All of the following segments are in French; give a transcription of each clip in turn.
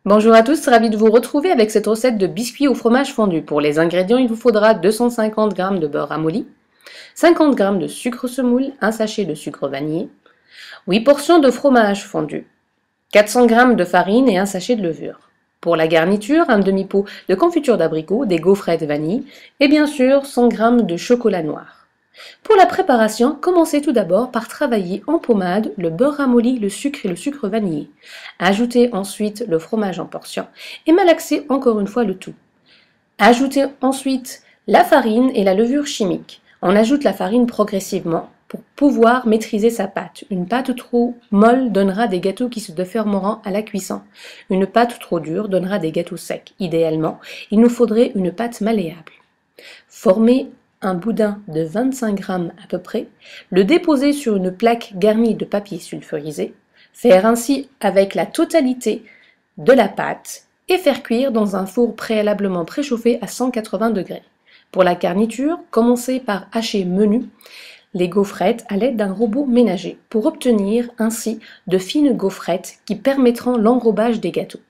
Bonjour à tous, ravi de vous retrouver avec cette recette de biscuits au fromage fondu. Pour les ingrédients, il vous faudra 250 g de beurre ramolli, 50 g de sucre semoule, un sachet de sucre vanillé, 8 portions de fromage fondu, 400 g de farine et un sachet de levure. Pour la garniture, un demi-pot de confiture d'abricot, des gaufrettes vanille et bien sûr 100 g de chocolat noir. Pour la préparation, commencez tout d'abord par travailler en pommade le beurre ramolli, le sucre et le sucre vanillé. Ajoutez ensuite le fromage en portions et malaxez encore une fois le tout. Ajoutez ensuite la farine et la levure chimique. On ajoute la farine progressivement pour pouvoir maîtriser sa pâte. Une pâte trop molle donnera des gâteaux qui se déformeront à la cuisson. Une pâte trop dure donnera des gâteaux secs. Idéalement, il nous faudrait une pâte malléable. Formez un boudin de 25 g à peu près, le déposer sur une plaque garnie de papier sulfurisé, faire ainsi avec la totalité de la pâte et faire cuire dans un four préalablement préchauffé à 180 degrés. Pour la garniture, commencez par hacher menu les gaufrettes à l'aide d'un robot ménager pour obtenir ainsi de fines gaufrettes qui permettront l'enrobage des gâteaux.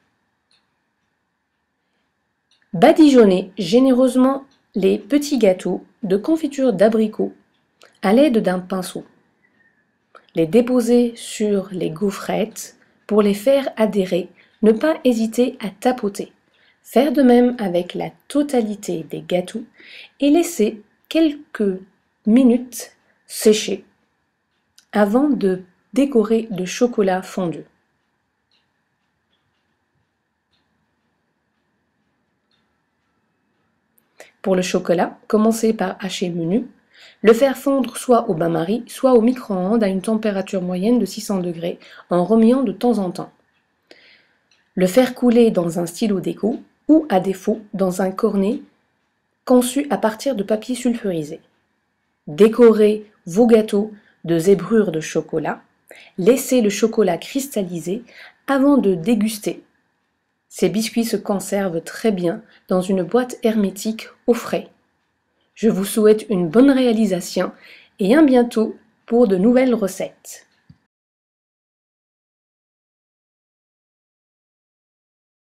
Badigeonnez généreusement les petits gâteaux de confiture d'abricot à l'aide d'un pinceau. Les déposer sur les gaufrettes pour les faire adhérer. Ne pas hésiter à tapoter. Faire de même avec la totalité des gâteaux et laisser quelques minutes sécher avant de décorer de chocolat fondu. Pour le chocolat, commencez par hacher menu, le faire fondre soit au bain-marie, soit au micro-ondes à une température moyenne de 600 degrés en remuant de temps en temps. Le faire couler dans un stylo déco ou à défaut dans un cornet conçu à partir de papier sulfurisé. Décorez vos gâteaux de zébrures de chocolat. Laissez le chocolat cristalliser avant de déguster. Ces biscuits se conservent très bien dans une boîte hermétique au frais. Je vous souhaite une bonne réalisation et à bientôt pour de nouvelles recettes.